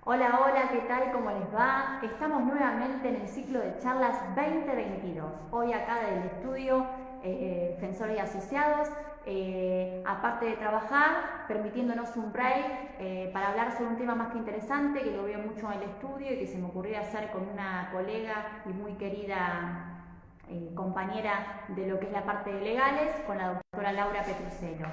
Hola, hola, ¿qué tal? ¿Cómo les va? Estamos nuevamente en el ciclo de charlas 2022. Hoy acá del estudio Fensor y Asociados, aparte de trabajar, permitiéndonos un break para hablar sobre un tema más que interesante, que lo veo mucho en el estudio y que se me ocurrió hacer con una colega y muy querida compañera de lo que es la parte de legales, con la doctora Laura Petruccello.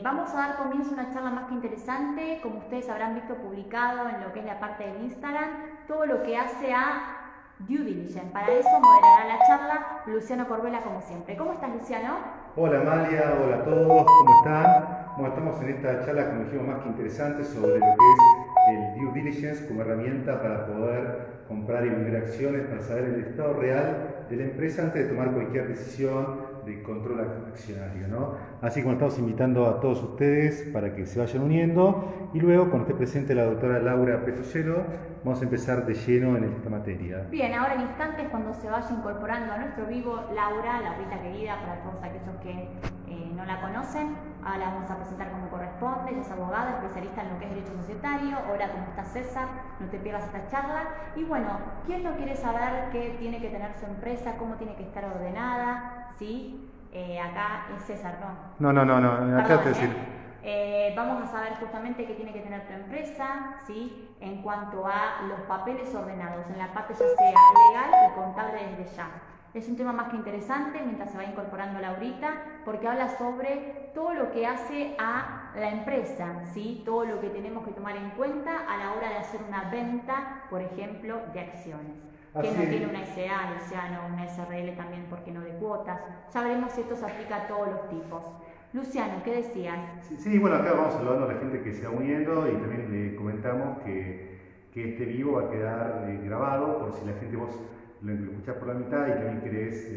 Vamos a dar comienzo a una charla más que interesante, como ustedes habrán visto publicado en lo que es la parte del Instagram, todo lo que hace a due diligence. Para eso moderará la charla Luciano Corbella como siempre. ¿Cómo estás, Luciano? Hola Amalia, hola a todos, ¿cómo están? Bueno, estamos en esta charla, como dijimos, más que interesante sobre lo que es el due diligence como herramienta para poder comprar y vender acciones, para saber el estado real de la empresa antes de tomar cualquier decisión de control accionario, ¿no? Así como estamos invitando a todos ustedes para que se vayan uniendo y luego, cuando esté presente la doctora Laura Petruccello, vamos a empezar de lleno en esta materia. Bien, ahora en instantes cuando se vaya incorporando a nuestro vivo Laura, Laurita querida, para todos aquellos que no la conocen, ahora la vamos a presentar como corresponde. Ella es abogada, especialista en lo que es derecho societario. Hola, ¿cómo estás, César? No te pierdas esta charla. Y bueno, ¿quién no quiere saber qué tiene que tener su empresa, cómo tiene que estar ordenada? ¿Sí? Acá es César, ¿no? No, no, no, no, acá Perdón, te decir. vamos a saber justamente qué tiene que tener tu empresa, ¿sí? En cuanto a los papeles ordenados, en la parte ya sea legal y contable desde ya. Es un tema más que interesante mientras se va incorporando Laurita, porque habla sobre todo lo que hace a la empresa, ¿sí? Todo lo que tenemos que tomar en cuenta a la hora de hacer una venta, por ejemplo, de acciones. Que Así no es. tiene una SA, Luciano, una SRL también, porque no de cuotas. Ya veremos si esto se aplica a todos los tipos. Luciano, ¿qué decías? Sí, sí, bueno, acá vamos saludando a la gente que se va uniendo y también le comentamos que este vivo va a quedar grabado por si la gente vos lo escuchás por la mitad y también querés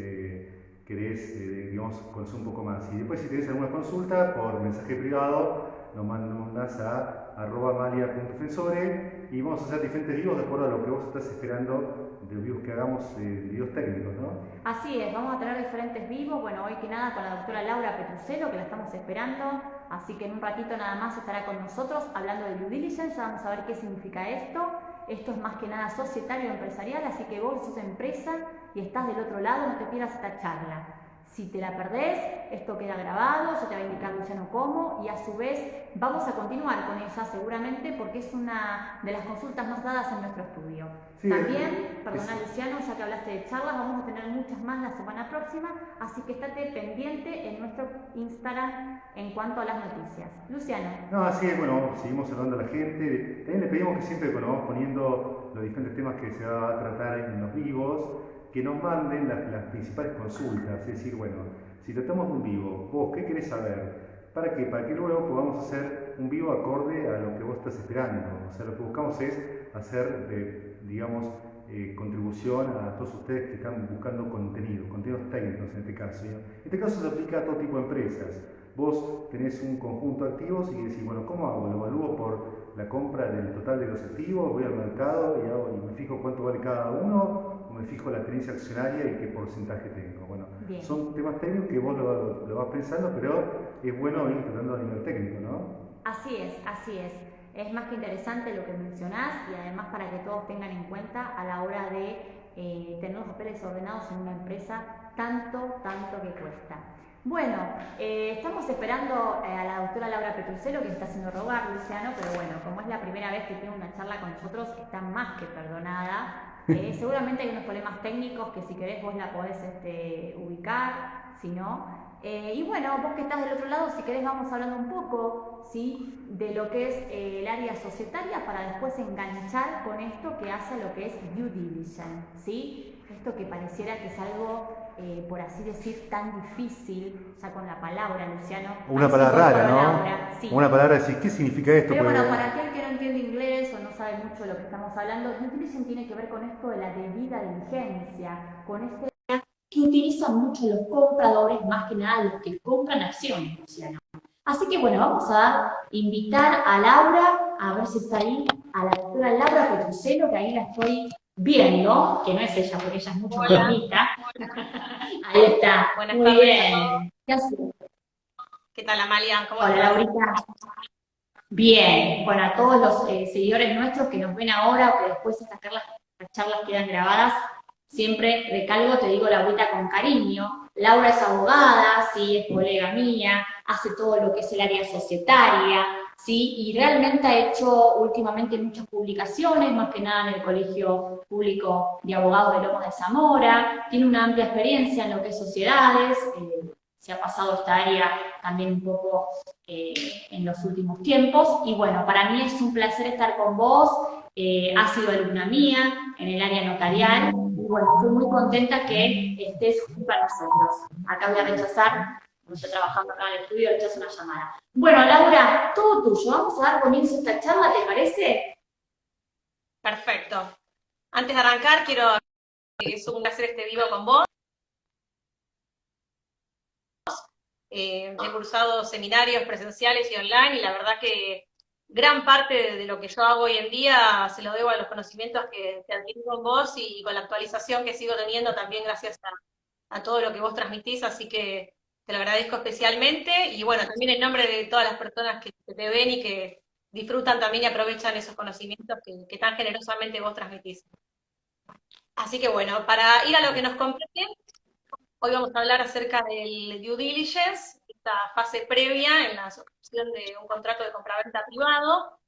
digamos, conocer un poco más. Y después si tenés alguna consulta por mensaje privado, lo mandás a @malia.fensore y vamos a hacer diferentes vivos de acuerdo a lo que vos estás esperando de vivos que hagamos, videos técnicos, ¿no? Así es, vamos a tener diferentes vivos. Bueno, hoy que nada con la doctora Laura Petruccello, que la estamos esperando. Así que en un ratito nada más estará con nosotros hablando de due diligence. Ya vamos a ver qué significa esto. Esto es más que nada societario empresarial, así que vos sos empresa y estás del otro lado, no te pierdas esta charla. Si te la perdés, esto queda grabado, ya te va a indicar Luciano cómo, y a su vez vamos a continuar con ella seguramente porque es una de las consultas más dadas en nuestro estudio. Sí, También, perdona Luciano, ya que hablaste de charlas, vamos a tener muchas más la semana próxima, así que estate pendiente en nuestro Instagram en cuanto a las noticias. Luciano. No, así es, bueno, seguimos saludando a la gente. También le pedimos que siempre cuando vamos poniendo los diferentes temas que se va a tratar en los vivos, que nos manden las principales consultas. Es decir, bueno, si tratamos de un vivo, vos, ¿qué querés saber? ¿Para qué? Para que luego podamos hacer un vivo acorde a lo que vos estás esperando. O sea, lo que buscamos es hacer, digamos, contribución a todos ustedes que están buscando contenidos técnicos en este caso. En este caso se aplica a todo tipo de empresas. Vos tenés un conjunto de activos y decís, bueno, ¿cómo hago? ¿Lo evalúo por la compra del total de los activos? ¿Voy al mercado y me fijo cuánto vale cada uno? ¿O me fijo la tenencia accionaria y qué porcentaje tengo? Bueno, Bien. son temas técnicos que vos lo vas pensando, pero es bueno ir tratando a nivel técnico, ¿no? Así es, así es. Es más que interesante lo que mencionás y además para que todos tengan en cuenta a la hora de tener los papeles ordenados en una empresa, tanto que cuesta. Bueno, estamos esperando a la doctora Laura Petruccello que está haciendo rogar, Luciano, pero bueno, como es la primera vez que tiene una charla con nosotros, está más que perdonada. Seguramente hay unos problemas técnicos que si querés vos la podés ubicar, si no. Y bueno, vos que estás del otro lado, si querés vamos hablando un poco, ¿sí? De lo que es el área societaria para después enganchar con esto que hace lo que es due diligence, ¿sí? Esto que pareciera que es algo, por así decir, tan difícil, ya con la palabra, Luciano. Una Ahí se palabra rara, incorporó Laura, ¿no? sí. Una palabra decir, ¿qué significa esto? Pero Pues, bueno, para aquel que no entiende inglés o no sabe mucho de lo que estamos hablando, due diligence tiene que ver con esto de la debida diligencia, con este que utilizan mucho los compradores, más que nada los que compran acciones, Luciano. Así que bueno, vamos a invitar a Laura, a ver si está ahí, a la doctora Laura Petruccello, que ahí la estoy viendo, que no es ella, porque ella es mucho más bonita. Ahí está. Buenas Muy tardes. bien. ¿Qué haces? ¿Qué tal, Amalia? ¿Cómo Hola, estás? Laurita. Bien, bueno, a todos los seguidores nuestros que nos ven ahora o que después estas charlas quedan grabadas, siempre recalco, te digo la vuelta con cariño. Laura es abogada, sí, es colega mía, hace todo lo que es el área societaria, sí, y realmente ha hecho últimamente muchas publicaciones, más que nada en el Colegio Público de Abogados de Lomas de Zamora, tiene una amplia experiencia en lo que es sociedades, se ha pasado esta área también un poco en los últimos tiempos. Y bueno, para mí es un placer estar con vos. Has sido alumna mía en el área notarial. Y bueno, estoy muy contenta que estés junto a nosotros. Acá voy a rechazar, no estoy trabajando acá en el estudio, rechazo una llamada. Bueno, Laura, todo tuyo. Vamos a dar comienzo a esta charla, ¿te parece? Perfecto. Antes de arrancar, es un placer este vivo con vos. He cursado seminarios presenciales y online y la verdad que gran parte de lo que yo hago hoy en día se lo debo a los conocimientos que adquirí con vos y con la actualización que sigo teniendo también gracias a todo lo que vos transmitís, así que te lo agradezco especialmente y bueno, también en nombre de todas las personas que te ven y que disfrutan también y aprovechan esos conocimientos que tan generosamente vos transmitís. Así que bueno, para ir a lo que nos compete, hoy vamos a hablar acerca del due diligence, esta fase previa en la suscripción de un contrato de compraventa privado.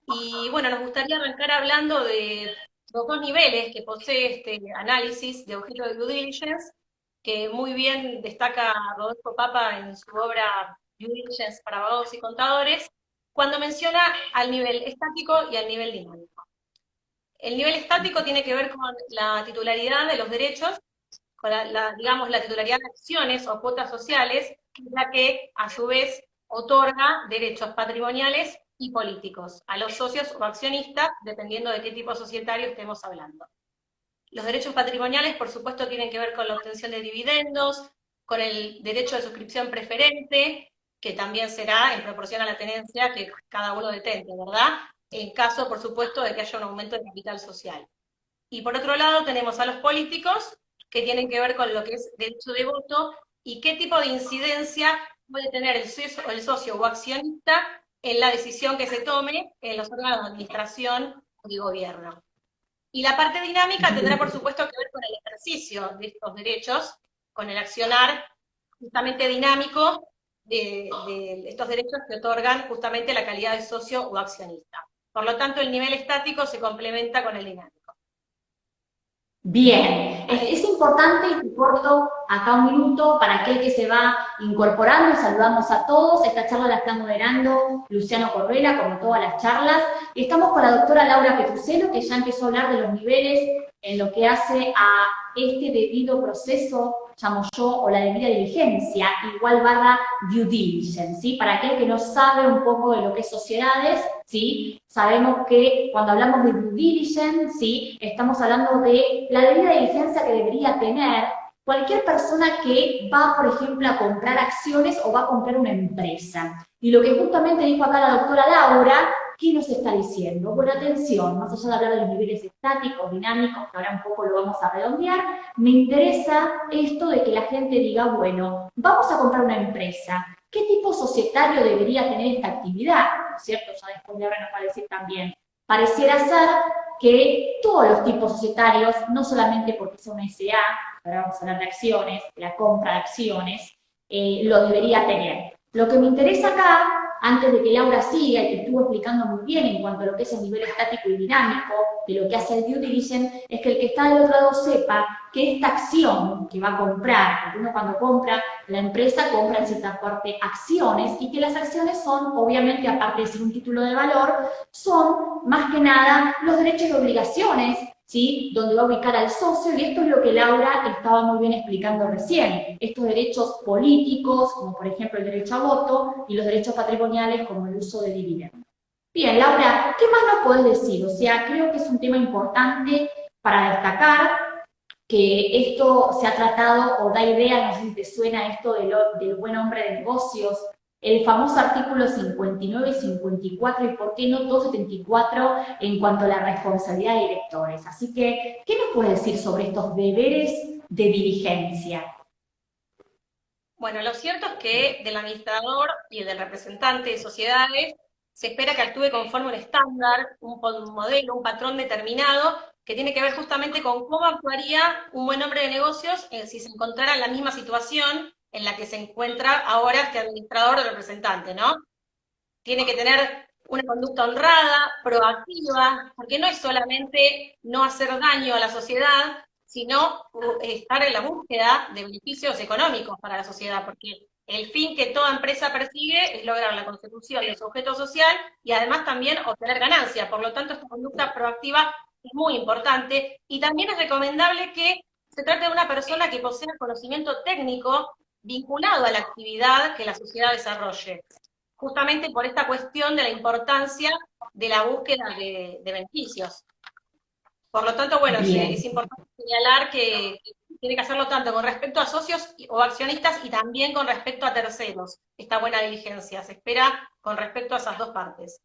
Y bueno, nos gustaría arrancar hablando de los dos niveles que posee este análisis de objeto de due diligence, que muy bien destaca Rodolfo Papa en su obra Due diligence para abogados y contadores, cuando menciona al nivel estático y al nivel dinámico. El nivel estático tiene que ver con la titularidad de los derechos, con digamos, la titularidad de acciones o cuotas sociales, que es la que a su vez otorga derechos patrimoniales y políticos a los socios o accionistas, dependiendo de qué tipo societario estemos hablando. Los derechos patrimoniales, por supuesto, tienen que ver con la obtención de dividendos, con el derecho de suscripción preferente, que también será en proporción a la tenencia que cada uno detente, ¿verdad? En caso, por supuesto, de que haya un aumento de capital social. Y por otro lado tenemos a los políticos, que tienen que ver con lo que es derecho de voto y qué tipo de incidencia puede tener el socio o accionista en la decisión que se tome en los órganos de administración y gobierno. Y la parte dinámica tendrá, por supuesto, que ver con el ejercicio de estos derechos, con el accionar justamente dinámico de estos derechos que otorgan justamente la calidad de socio o accionista. Por lo tanto, el nivel estático se complementa con el dinámico. Bien, es importante y te corto acá un minuto para aquel que se va incorporando y saludamos a todos. Esta charla la está moderando Luciano Corvela, como todas las charlas. Y estamos con la doctora Laura Petrucelo, que ya empezó a hablar de los niveles en lo que hace a este debido proceso, llamo yo, o la debida diligencia, igual barra due diligence, ¿sí? Para aquel que no sabe un poco de lo que es sociedades, ¿sí? Sabemos que cuando hablamos de due diligence, ¿sí? Estamos hablando de la debida diligencia que debería tener cualquier persona que va, por ejemplo, a comprar acciones o va a comprar una empresa. Y lo que justamente dijo acá la doctora Laura, ¿qué nos está diciendo? Bueno, atención, más allá de hablar de los niveles estáticos, dinámicos, que ahora un poco lo vamos a redondear, me interesa esto de que la gente diga, bueno, vamos a comprar una empresa. ¿Qué tipo societario debería tener esta actividad? ¿No es cierto? Ya después de ahora nos va a decir también. Pareciera ser que todos los tipos societarios, no solamente porque sea una SA, ahora vamos a hablar de acciones, la compra de acciones, lo debería tener. Lo que me interesa acá, antes de que Laura siga y que estuvo explicando muy bien en cuanto a lo que es el nivel estático y dinámico de lo que hace el due diligence, es que el que está del otro lado sepa que esta acción que va a comprar, porque uno cuando compra, la empresa compra en cierta parte acciones y que las acciones son, obviamente, aparte de ser un título de valor, son más que nada los derechos y obligaciones, ¿sí? Donde va a ubicar al socio, y esto es lo que Laura estaba muy bien explicando recién. Estos derechos políticos, como por ejemplo el derecho a voto, y los derechos patrimoniales, como el uso de dividendos. Bien, Laura, ¿qué más nos podés decir? O sea, creo que es un tema importante para destacar, que esto se ha tratado, o da idea, no sé si te suena esto del buen hombre de negocios, el famoso artículo 59 y 54, y por qué no 274 en cuanto a la responsabilidad de directores. Así que, ¿qué nos puedes decir sobre estos deberes de diligencia? Bueno, lo cierto es que del administrador y el del representante de sociedades se espera que actúe conforme a un estándar, un modelo, un patrón determinado, que tiene que ver justamente con cómo actuaría un buen hombre de negocios si se encontrara en la misma situación en la que se encuentra ahora este administrador o representante, ¿no? Tiene que tener una conducta honrada, proactiva, porque no es solamente no hacer daño a la sociedad, sino estar en la búsqueda de beneficios económicos para la sociedad, porque el fin que toda empresa persigue es lograr la consecución de su objeto social y además también obtener ganancias. Por lo tanto, esta conducta proactiva es muy importante y también es recomendable que se trate de una persona que posea conocimiento técnico vinculado a la actividad que la sociedad desarrolle, justamente por esta cuestión de la importancia de la búsqueda de beneficios. Por lo tanto, bueno, es importante señalar que tiene que hacerlo tanto con respecto a socios o accionistas y también con respecto a terceros. Esta buena diligencia se espera con respecto a esas dos partes.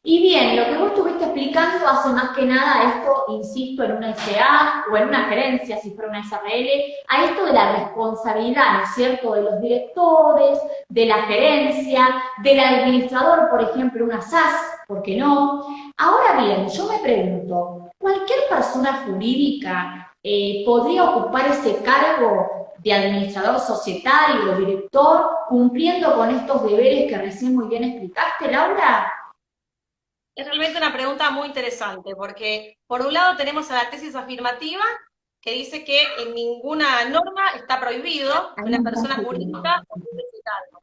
Y bien, lo que vos estuviste explicando hace más que nada esto, insisto, en una SA o en una gerencia, si fuera una SRL, a esto de la responsabilidad, ¿no es cierto?, de los directores, de la gerencia, del administrador, por ejemplo, una SAS, ¿por qué no? Ahora bien, yo me pregunto, ¿cualquier persona jurídica podría ocupar ese cargo de administrador societario, director, cumpliendo con estos deberes que recién muy bien explicaste, Laura? Es realmente una pregunta muy interesante, porque por un lado tenemos a la tesis afirmativa, que dice que en ninguna norma está prohibido que una persona jurídica ocupe ese cargo.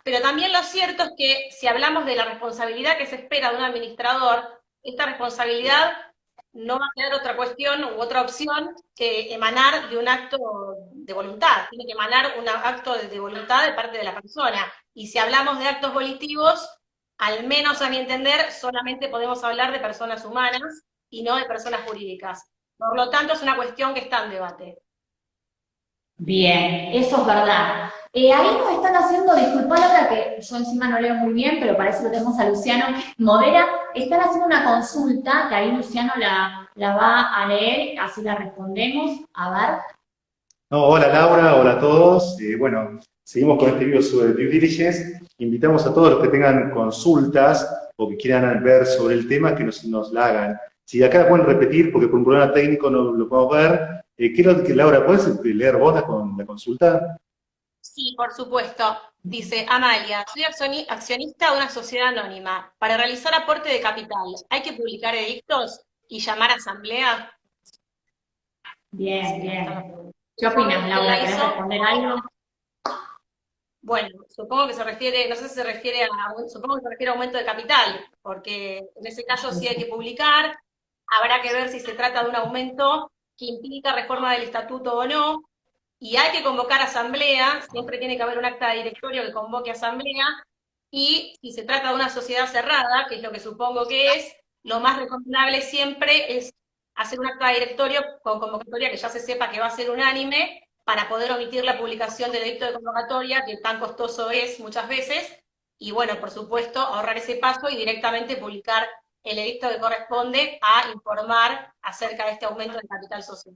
Pero también lo cierto es que si hablamos de la responsabilidad que se espera de un administrador, esta responsabilidad no va a quedar otra cuestión u otra opción que emanar de un acto de voluntad. Tiene que emanar un acto de voluntad de parte de la persona. Y si hablamos de actos volitivos, al menos a mi entender, solamente podemos hablar de personas humanas y no de personas jurídicas. Por lo tanto, es una cuestión que está en debate. Bien, eso es verdad. Ahí nos están haciendo, disculpa Laura, que yo encima no leo muy bien, pero para eso lo tenemos a Luciano Modera. Están haciendo una consulta, que ahí Luciano la va a leer, así la respondemos. A ver. No, hola Laura, hola a todos. Bueno, seguimos con este video sobre due diligence. Invitamos a todos los que tengan consultas o que quieran ver sobre el tema que nos la hagan. Si de acá la pueden repetir, porque por un problema técnico no lo podemos ver. Quiero que Laura, ¿puedes leer vos la consulta? Sí, por supuesto. Dice, Amalia, soy accionista de una sociedad anónima. Para realizar aporte de capital, ¿hay que publicar edictos y llamar a asamblea? Bien, bien. ¿Qué opinas, Laura? ¿Querés responder algo? Bueno, supongo que se refiere, no sé si se refiere supongo que se refiere a aumento de capital, porque en ese caso sí hay que publicar, habrá que ver si se trata de un aumento que implica reforma del estatuto o no, y hay que convocar asamblea, siempre tiene que haber un acta de directorio que convoque asamblea, y si se trata de una sociedad cerrada, que es lo que supongo que es, lo más recomendable siempre es hacer un acta de directorio con convocatoria que ya se sepa que va a ser unánime, para poder omitir la publicación del edicto de convocatoria, que tan costoso es muchas veces, y bueno, por supuesto, ahorrar ese paso y directamente publicar el edicto que corresponde a informar acerca de este aumento del capital social.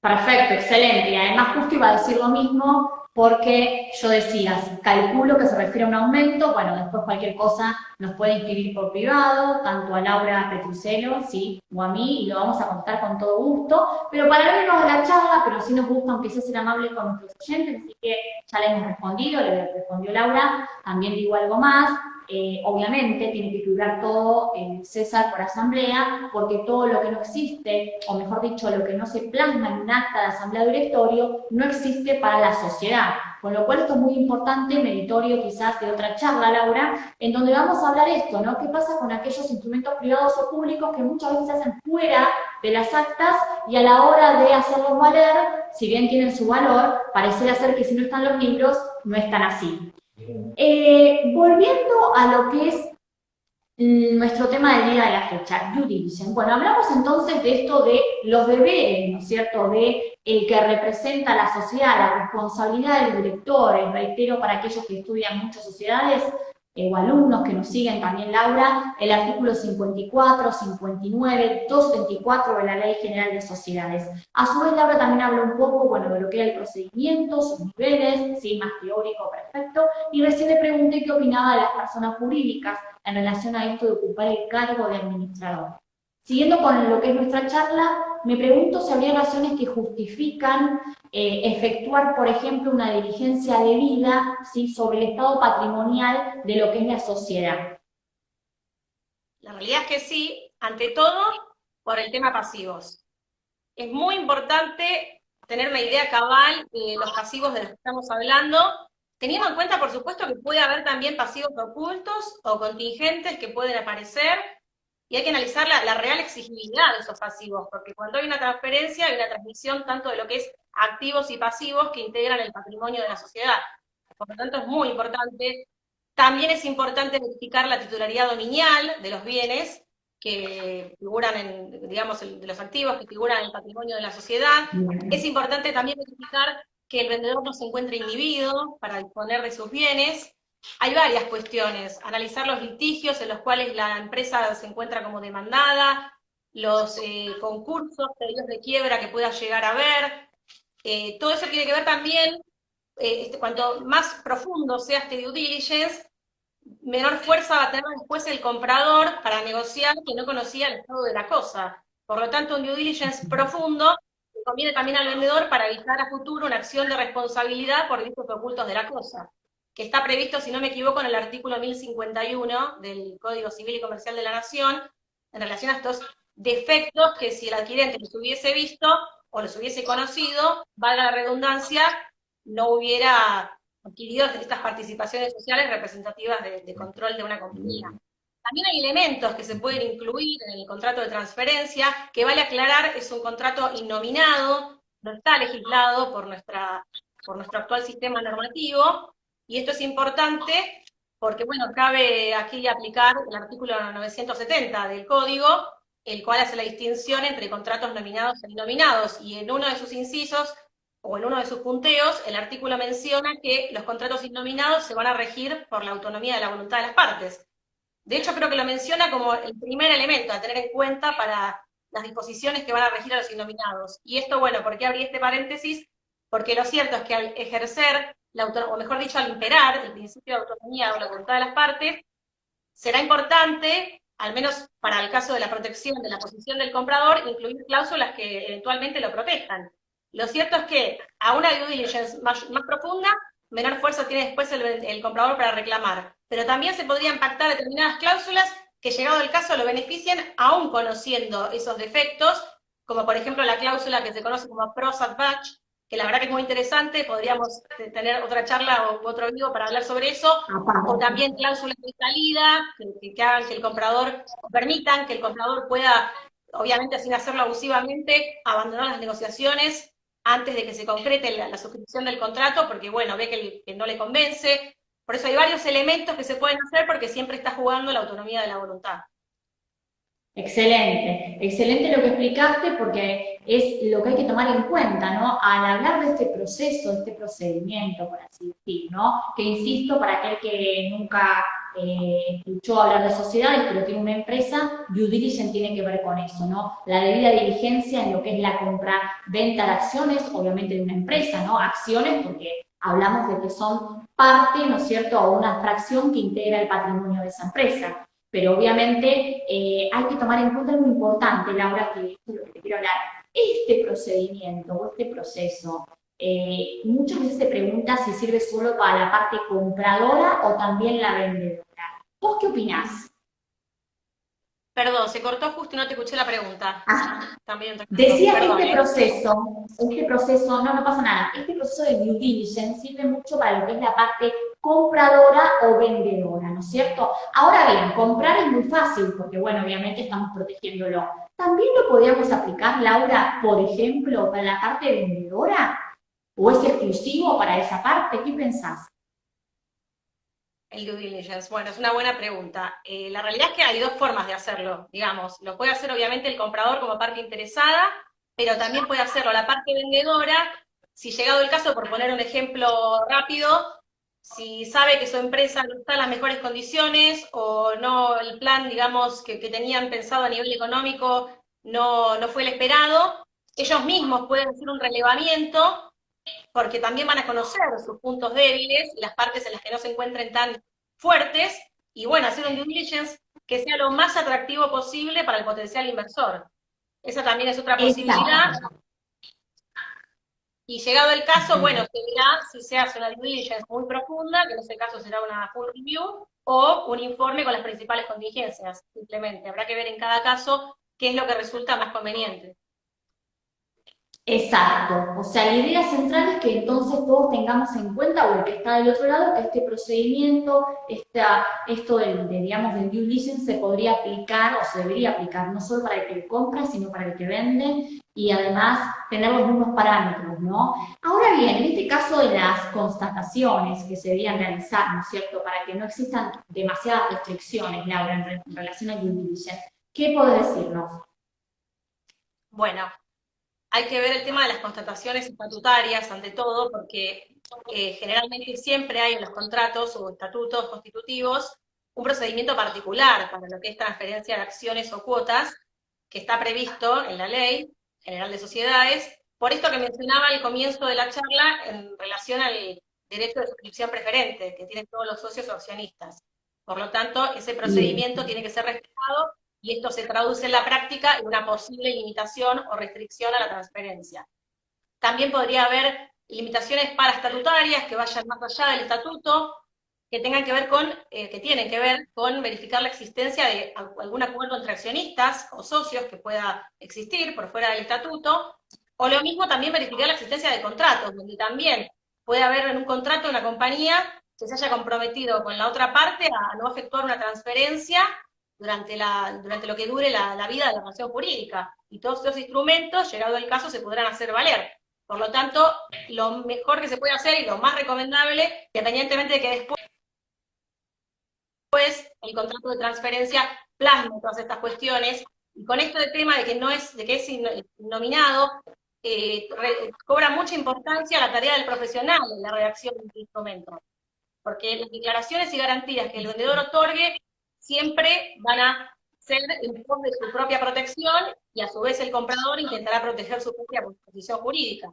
Perfecto, excelente. Y además justo iba a decir lo mismo porque yo decía, calculo que se refiere a un aumento, bueno, después cualquier cosa nos puede inscribir por privado, tanto a Laura Petruselo, sí, o a mí, y lo vamos a contar con todo gusto, pero para irnos de la charla, pero sí nos gusta aunque sea ser amable con nuestros oyentes, así que ya le hemos respondido, le respondió Laura, también digo algo más. Obviamente tiene que figurar todo César por asamblea, porque todo lo que no existe, o mejor dicho, lo que no se plasma en un acta de asamblea de directorio, no existe para la sociedad. Con lo cual esto es muy importante, meritorio quizás de otra charla, Laura, en donde vamos a hablar esto, ¿no? ¿Qué pasa con aquellos instrumentos privados o públicos que muchas veces se hacen fuera de las actas y a la hora de hacerlos valer, si bien tienen su valor, pareciera ser que si no están los libros, no están así. Volviendo a lo que es nuestro tema del día de la fecha, due diligence. Bueno, hablamos entonces de esto de los deberes, ¿no es cierto?, de el que representa a la sociedad, la responsabilidad de los directores. Reitero, para aquellos que estudian muchas sociedades, o alumnos que nos siguen también, Laura, el artículo 54, 59, 234 de la Ley General de Sociedades. A su vez, Laura también habló un poco, bueno, de lo que era el procedimiento, sus niveles, sí, más teórico, perfecto, y recién le pregunté qué opinaba de las personas jurídicas en relación a esto de ocupar el cargo de administrador. Siguiendo con lo que es nuestra charla, me pregunto si habría razones que justifican efectuar, por ejemplo, una diligencia debida, ¿sí?, sobre el estado patrimonial de lo que es la sociedad. La realidad es que sí, ante todo por el tema pasivos. Es muy importante tener una idea cabal de los pasivos de los que estamos hablando, teniendo en cuenta, por supuesto, que puede haber también pasivos ocultos o contingentes que pueden aparecer, y hay que analizar la real exigibilidad de esos pasivos, porque cuando hay una transferencia hay una transmisión tanto de lo que es activos y pasivos que integran el patrimonio de la sociedad. Por lo tanto, es muy importante. También es importante verificar la titularidad dominial de los bienes que figuran en, digamos, de los activos que figuran en el patrimonio de la sociedad. Es importante también verificar que el vendedor no se encuentre inhibido para disponer de sus bienes. Hay varias cuestiones, analizar los litigios en los cuales la empresa se encuentra como demandada, los concursos, pedidos de quiebra que pueda llegar a haber, todo eso tiene que ver también, cuanto más profundo sea este due diligence, menor fuerza va a tener después el comprador para negociar que no conocía el estado de la cosa. Por lo tanto, un due diligence profundo conviene también al vendedor para evitar a futuro una acción de responsabilidad por delitos ocultos de la cosa, que está previsto, si no me equivoco, en el artículo 1051 del Código Civil y Comercial de la Nación, en relación a estos defectos que si el adquirente los hubiese visto o los hubiese conocido, valga la redundancia, no hubiera adquirido estas participaciones sociales representativas de control de una compañía. También hay elementos que se pueden incluir en el contrato de transferencia, que vale aclarar, es un contrato innominado, no está legislado por nuestro actual sistema normativo, y esto es importante porque, bueno, cabe aquí aplicar el artículo 970 del Código, el cual hace la distinción entre contratos nominados e innominados, y en uno de sus incisos, o en uno de sus punteos, el artículo menciona que los contratos innominados se van a regir por la autonomía de la voluntad de las partes. De hecho, creo que lo menciona como el primer elemento a tener en cuenta para las disposiciones que van a regir a los innominados. Y esto, bueno, ¿por qué abrí este paréntesis? Porque lo cierto es que al ejercer, o mejor dicho, al imperar el principio de autonomía o la voluntad de las partes, será importante, al menos para el caso de la protección de la posición del comprador, incluir cláusulas que eventualmente lo protejan. Lo cierto es que a una due diligence más profunda, menor fuerza tiene después el comprador para reclamar. Pero también se podrían pactar determinadas cláusulas que, llegado el caso, lo beneficien aún conociendo esos defectos, como por ejemplo la cláusula que se conoce como pros ad batch, que la verdad que es muy interesante, podríamos tener otra charla o otro vivo para hablar sobre eso, o también cláusulas de salida, que hagan que el comprador, o permitan que el comprador pueda, obviamente sin hacerlo abusivamente, abandonar las negociaciones antes de que se concrete la suscripción del contrato, porque bueno, ve que no le convence. Por eso hay varios elementos que se pueden hacer porque siempre está jugando la autonomía de la voluntad. Excelente, excelente lo que explicaste porque es lo que hay que tomar en cuenta, ¿no? Al hablar de este proceso, de este procedimiento, por así decir, ¿no? Que insisto, para aquel que nunca escuchó hablar de sociedades, pero tiene una empresa, due diligence tiene que ver con eso, ¿no? La debida diligencia en lo que es la compra-venta de acciones, obviamente de una empresa, ¿no? Acciones porque hablamos de que son parte, ¿no es cierto?, o una fracción que integra el patrimonio de esa empresa. Pero obviamente hay que tomar en cuenta algo importante, Laura, que esto es lo que te quiero hablar. Este procedimiento o este proceso, muchas veces se pregunta si sirve solo para la parte compradora o también la vendedora. ¿Vos qué opinás? Perdón, se cortó justo y no te escuché la pregunta. También, decía que este proceso, no pasa nada, este proceso de due diligence sirve mucho para lo que es la parte compradora o vendedora, ¿no es cierto? Ahora bien, comprar es muy fácil porque, bueno, obviamente estamos protegiéndolo. ¿También lo podríamos aplicar, Laura, por ejemplo, para la parte vendedora? ¿O es exclusivo para esa parte? ¿Qué pensás? El due diligence, bueno, es una buena pregunta. La realidad es que hay dos formas de hacerlo, digamos. Lo puede hacer obviamente el comprador como parte interesada, pero también puede hacerlo la parte vendedora. Si llegado el caso, por poner un ejemplo rápido, si sabe que su empresa no está en las mejores condiciones o no, el plan, digamos, que tenían pensado a nivel económico no fue el esperado, ellos mismos pueden hacer un relevamiento porque también van a conocer sus puntos débiles y las partes en las que no se encuentren tan fuertes, y bueno, hacer un due diligence que sea lo más atractivo posible para el potencial inversor. Esa también es otra posibilidad. Exacto. Y llegado el caso, bueno, Bien. se verá si se hace una due diligence muy profunda, que en ese caso será una full review, o un informe con las principales contingencias, simplemente. Habrá que ver en cada caso qué es lo que resulta más conveniente. Exacto, o sea, la idea central es que entonces todos tengamos en cuenta, o el que está del otro lado, que este procedimiento, esto digamos, del due diligence se podría aplicar o se debería aplicar no solo para el que compra, sino para el que vende, y además tener los mismos parámetros, ¿no? Ahora bien, en este caso de las constataciones que se debían realizar, ¿no es cierto?, para que no existan demasiadas restricciones, Laura, en relación al due diligence, ¿qué podés decirnos? Bueno, hay que ver el tema de las constataciones estatutarias, ante todo, porque generalmente siempre hay en los contratos o estatutos constitutivos un procedimiento particular para lo que es transferencia de acciones o cuotas, que está previsto en la Ley General de Sociedades, por esto que mencionaba al comienzo de la charla en relación al derecho de suscripción preferente que tienen todos los socios o accionistas. Por lo tanto, ese Bien. procedimiento tiene que ser respetado y esto se traduce en la práctica en una posible limitación o restricción a la transferencia. También podría haber limitaciones paraestatutarias que vayan más allá del estatuto, que tengan que ver que tienen que ver con verificar la existencia de algún acuerdo entre accionistas o socios que pueda existir por fuera del estatuto, o lo mismo también verificar la existencia de contratos, donde también puede haber en un contrato de una compañía que se haya comprometido con la otra parte a no efectuar una transferencia durante lo que dure la vida de la relación jurídica. Y todos estos instrumentos, llegado el caso, se podrán hacer valer. Por lo tanto, lo mejor que se puede hacer y lo más recomendable, independientemente de que después el contrato de transferencia plasme todas estas cuestiones, y con esto de tema de que es nominado, cobra mucha importancia la tarea del profesional en la redacción de este instrumento, porque las declaraciones y garantías que el vendedor otorgue siempre van a ser en pos de su propia protección, y a su vez el comprador intentará proteger su propia posición jurídica.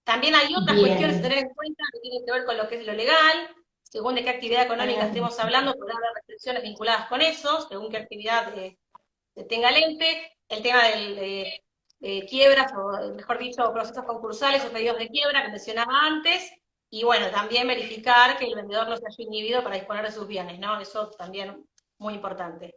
También hay otras cuestiones a tener en cuenta que tienen que ver con lo que es lo legal, según de qué actividad económica estemos hablando, podrá haber restricciones vinculadas con eso, según qué actividad tenga el ente, el tema de quiebras, o mejor dicho, procesos concursales o pedidos de quiebra que mencionaba antes, y bueno, también verificar que el vendedor no se haya inhibido para disponer de sus bienes, ¿no? Eso también muy importante.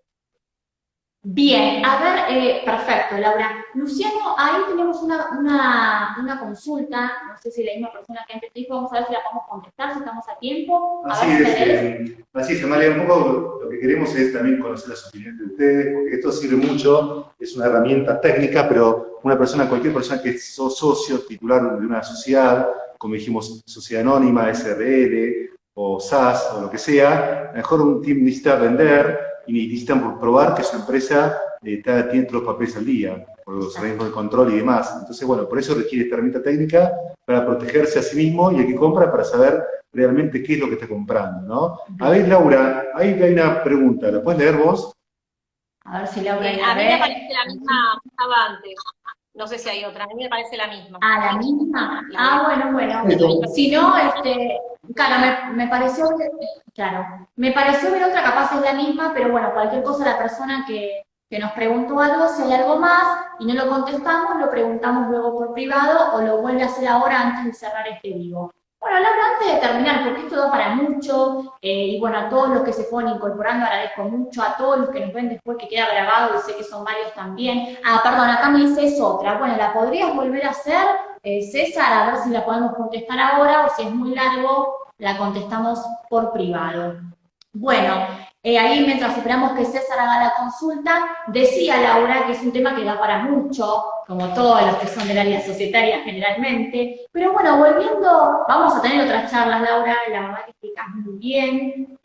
Bien, a ver, perfecto, Laura. Luciano, ahí tenemos una consulta, no sé si la misma persona que antes te dijo, vamos a ver si la podemos contestar, si estamos a tiempo. Así es, Amalia, un poco lo que queremos es también conocer las opiniones de ustedes, porque esto sirve mucho, es una herramienta técnica, pero cualquier persona que es socio, titular de una sociedad, como dijimos, sociedad anónima, SRL, o SAS, o lo que sea, a lo mejor un team necesita vender y necesitan probar que su empresa tiene todos los papeles al día, por los organismos de control y demás. Entonces, bueno, por eso requiere esta herramienta técnica para protegerse a sí mismo y el que compra para saber realmente qué es lo que está comprando, ¿no? A ver, Laura, ahí hay una pregunta, ¿la puedes leer vos? A ver si Laura... a mí me parece la misma que estaba antes. No sé si hay otra, a mí me parece la misma. Ah, ¿la misma? Bueno. Si no, claro, me pareció, claro, me pareció ver otra, capaz es la misma, pero bueno, cualquier cosa, la persona que nos preguntó algo, si hay algo más y no lo contestamos, lo preguntamos luego por privado o lo vuelve a hacer ahora antes de cerrar este vivo. Bueno, Laura, antes de terminar, porque esto da para mucho, y bueno, a todos los que se fueron incorporando agradezco mucho, a todos los que nos ven después que queda grabado, y sé que son varios también. Ah, perdón, acá me dices otra. Bueno, ¿la podrías volver a hacer, César? A ver si la podemos contestar ahora, o si es muy largo, la contestamos por privado. Bueno, ahí mientras esperamos que César haga la consulta, decía Laura que es un tema que da para mucho, como todos los que son del área societaria generalmente, pero bueno, volviendo, vamos a tener otras charlas, Laura, la verdad que explicas muy bien,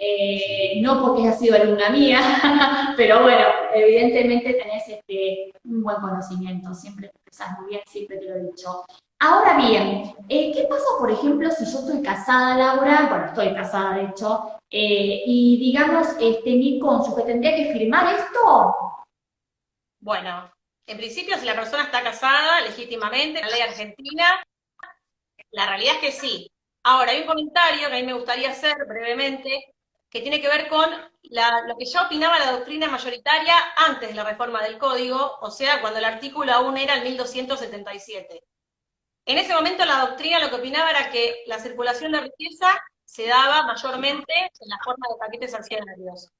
no porque has sido alumna mía, pero bueno, evidentemente tenés un buen conocimiento, siempre te expresas muy bien, siempre te lo he dicho. Ahora bien, ¿qué pasa, por ejemplo, si yo estoy casada, Laura? Bueno, estoy casada, de hecho, y digamos, mi cónyuge tendría que firmar esto. Bueno, en principio, si la persona está casada legítimamente, en la ley argentina, la realidad es que sí. Ahora, hay un comentario que a mí me gustaría hacer brevemente, que tiene que ver con lo que ya opinaba la doctrina mayoritaria antes de la reforma del Código, o sea, cuando el artículo aún era el 1277. En ese momento la doctrina lo que opinaba era que la circulación de riqueza se daba mayormente en la forma de paquetes accionarios.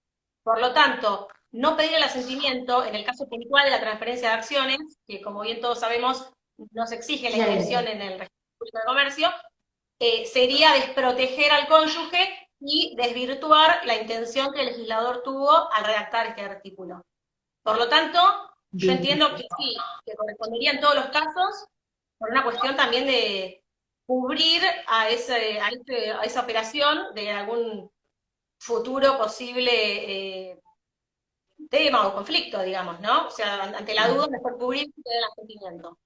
Por lo tanto, no pedir el asentimiento en el caso puntual de la transferencia de acciones, que como bien todos sabemos, no se exige la inscripción en el registro público de comercio, sería desproteger al cónyuge y desvirtuar la intención que el legislador tuvo al redactar este artículo. Por lo tanto, yo entiendo que sí, que correspondería en todos los casos, por una cuestión también de cubrir a esa operación de algún futuro posible tema o conflicto, digamos, ¿no? O sea, ante la duda, mejor cubrir que el asentimiento.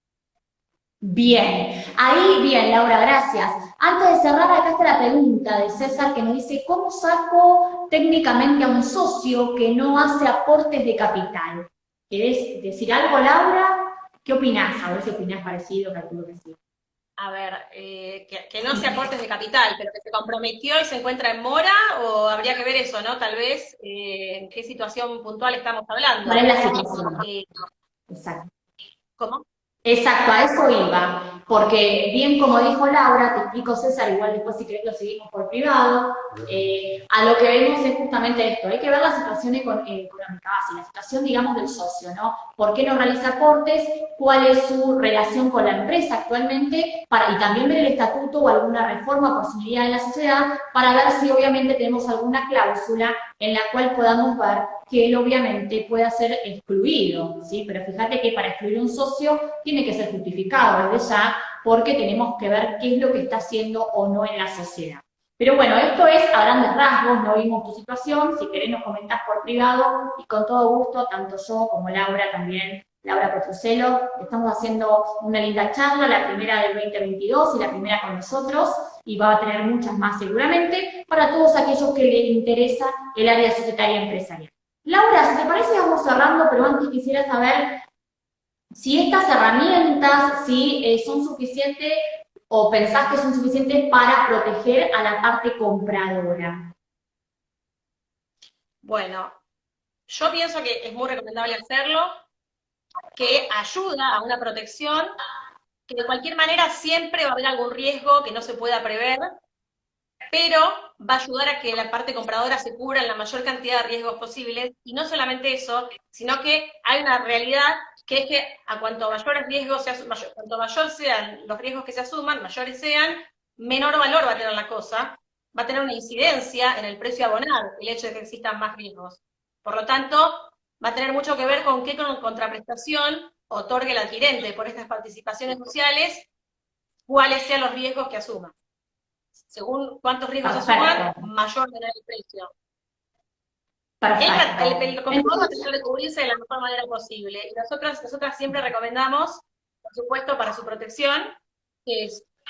Bien, ahí bien, Laura, gracias. Antes de cerrar, acá está la pregunta de César que nos dice, ¿cómo saco técnicamente a un socio que no hace aportes de capital? ¿Querés decir algo, Laura? ¿Qué opinás? A ver si opinás parecido, calculo que sí. A ver, que no se aportes de capital, pero que se comprometió y se encuentra en mora, o habría que ver eso, ¿no? Tal vez, en qué situación puntual estamos hablando. ¿Cuál es la situación? Exacto. ¿Cómo? Exacto, a eso iba, porque bien como dijo Laura, te explico César, igual después si querés lo seguimos por privado, a lo que vemos es justamente esto, hay que ver la situación económica base, la situación digamos del socio, ¿no? ¿Por qué no realiza aportes? ¿Cuál es su relación con la empresa actualmente? Y también ver el estatuto o alguna reforma o posibilidad de la sociedad para ver si obviamente tenemos alguna cláusula en la cual podamos ver que él obviamente pueda ser excluido, ¿sí? Pero fíjate que para excluir un socio tiene que ser justificado desde ya porque tenemos que ver qué es lo que está haciendo o no en la sociedad. Pero bueno, esto es a grandes rasgos, no vimos tu situación, si querés nos comentás por privado y con todo gusto, tanto yo como Laura también, Laura Petruselo, estamos haciendo una linda charla, la primera del 2022 y la primera con nosotros, y va a tener muchas más seguramente, para todos aquellos que les interesa el área societaria empresarial. Laura, si te parece vamos cerrando, pero antes quisiera saber si estas herramientas son suficientes o pensás que son suficientes para proteger a la parte compradora. Bueno, yo pienso que es muy recomendable hacerlo, que ayuda a una protección, que de cualquier manera siempre va a haber algún riesgo que no se pueda prever, pero va a ayudar a que la parte compradora se cubra en la mayor cantidad de riesgos posibles, y no solamente eso, sino que hay una realidad que es que a cuanto mayores riesgos cuanto mayor sean los riesgos que se asuman, mayores sean, menor valor va a tener la cosa, va a tener una incidencia en el precio a abonar, el hecho de que existan más riesgos. Por lo tanto, va a tener mucho que ver con qué contraprestación otorgue el adquirente por estas participaciones sociales, cuáles sean los riesgos que asuma. Según cuántos riesgos asuman, mayor será el precio. El comprador va a tener que cubrirse de la mejor manera posible. Y nosotras siempre recomendamos, por supuesto, para su protección, que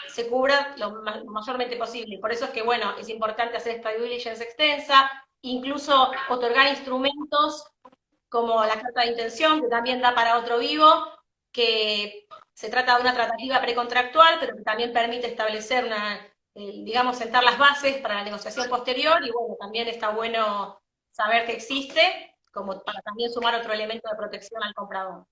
se cubra lo mayormente posible. Por eso es que, bueno, es importante hacer esta due diligence extensa, incluso otorgar instrumentos como la carta de intención, que también da para otro vivo, que se trata de una tratativa precontractual, pero que también permite establecer digamos, sentar las bases para la negociación posterior, y bueno, también está bueno saber que existe, como para también sumar otro elemento de protección al comprador.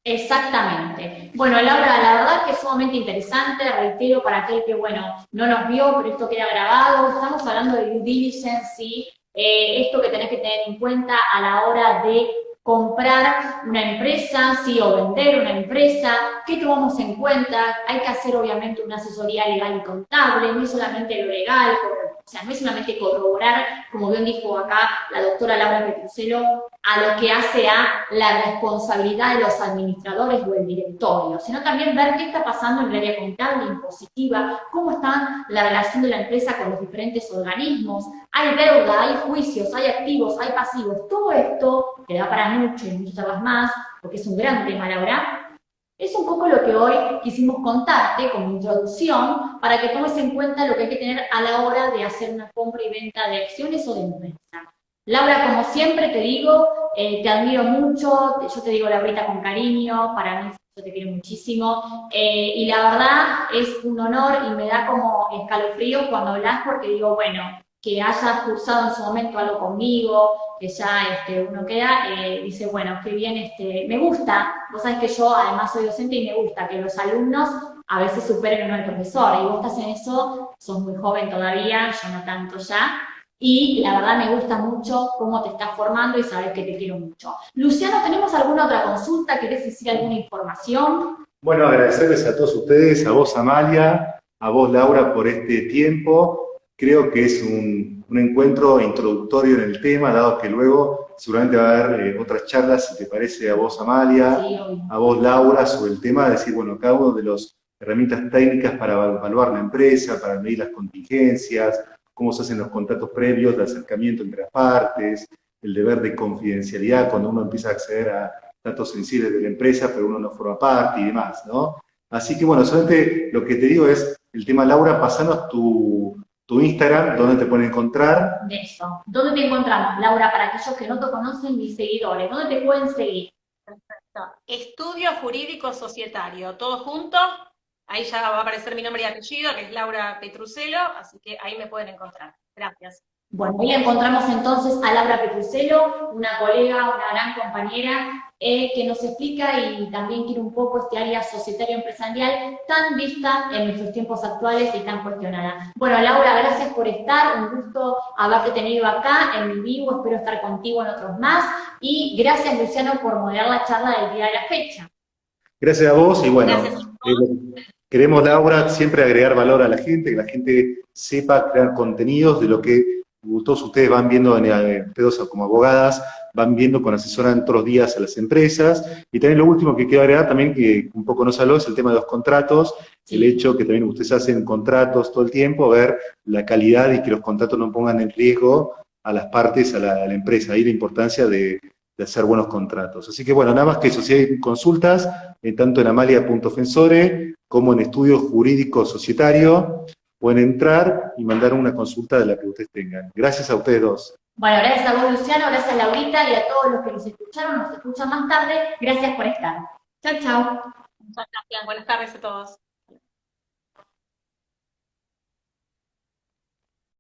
Exactamente. Bueno, Laura, la verdad que es sumamente interesante, reitero para aquel que, bueno, no nos vio, pero esto queda grabado, estamos hablando de due diligence, ¿sí? Esto que tenés que tener en cuenta a la hora de comprar una empresa, sí, o vender una empresa, ¿qué tomamos en cuenta? Hay que hacer obviamente una asesoría legal y contable, no es solamente lo legal, o sea, no es solamente corroborar, como bien dijo acá la doctora Laura Petruselo, a lo que hace a la responsabilidad de los administradores o el directorio, sino también ver qué está pasando en el área contable, impositiva, cómo está la relación de la empresa con los diferentes organismos, hay deuda, hay juicios, hay activos, hay pasivos, todo esto que da para mucho y muchas más, porque es un gran tema, Laura, Es un poco lo que hoy quisimos contarte como introducción para que tomes en cuenta lo que hay que tener a la hora de hacer una compra y venta de acciones o de empresa. Laura, como siempre te digo, te admiro mucho, yo te digo Laurita con cariño, para mí yo te quiero muchísimo, y la verdad es un honor y me da como escalofrío cuando hablas porque digo, bueno, que hayas cursado en su momento algo conmigo, que ya uno queda, dice, bueno, qué bien, me gusta, vos sabés que yo además soy docente y me gusta que los alumnos a veces superen a uno al profesor, y vos estás en eso, sos muy joven todavía, yo no tanto ya, y la verdad me gusta mucho cómo te estás formando y sabes que te quiero mucho. Luciano, ¿tenemos alguna otra consulta? ¿Querés decir alguna información? Bueno, agradecerles a todos ustedes, a vos Amalia, a vos Laura por este tiempo. Creo que es un encuentro introductorio en el tema, dado que luego seguramente va a haber otras charlas, si te parece, a vos Amalia, Sí, a vos Laura, sobre el tema de decir, bueno, cada uno de las herramientas técnicas para evaluar la empresa, para medir las contingencias, cómo se hacen los contratos previos de acercamiento entre las partes, el deber de confidencialidad cuando uno empieza a acceder a datos sensibles de la empresa, pero uno no forma parte y demás, ¿no? Así que bueno, solamente lo que te digo es el tema, Laura, pasanos tu Instagram, donde te pueden encontrar. de eso. ¿Dónde te encontramos, Laura, para aquellos que no te conocen, mis seguidores? ¿Dónde te pueden seguir? Perfecto. Estudio Jurídico Societario, todo junto. Ahí ya va a aparecer mi nombre y apellido, que es Laura Petrucelo, así que ahí me pueden encontrar. Gracias. Bueno, hoy encontramos entonces a Laura Petrucelo, una colega, una gran compañera, que nos explica y también quiere un poco este área societaria empresarial tan vista en nuestros tiempos actuales y tan cuestionada. Bueno, Laura, gracias por estar, un gusto haberte tenido acá en mi vivo, espero estar contigo en otros más, y gracias, Luciano, por moderar la charla del día de la fecha. Gracias a vos y bueno, Gracias. queremos, Laura, siempre agregar valor a la gente, que la gente sepa crear contenidos de lo que todos ustedes van viendo en ustedes como abogadas, van viendo cuando asesoran todos los días a las empresas. Y también lo último que quiero agregar también, que un poco nos habló, es el tema de los contratos, Sí. el hecho que también ustedes hacen contratos todo el tiempo, ver la calidad y que los contratos no pongan en riesgo a las partes, a la empresa. Ahí la importancia de hacer buenos contratos. Así que bueno, nada más que eso, si hay consultas, tanto en amalia.fensore como en Estudio Jurídico Societario, pueden entrar y mandar una consulta de la que ustedes tengan. Gracias a ustedes dos. Bueno, gracias a vos, Luciano, gracias a Laurita y a todos los que nos escucharon, nos escuchan más tarde. Gracias por estar. Chau, chau. Muchas gracias. Buenas tardes a todos.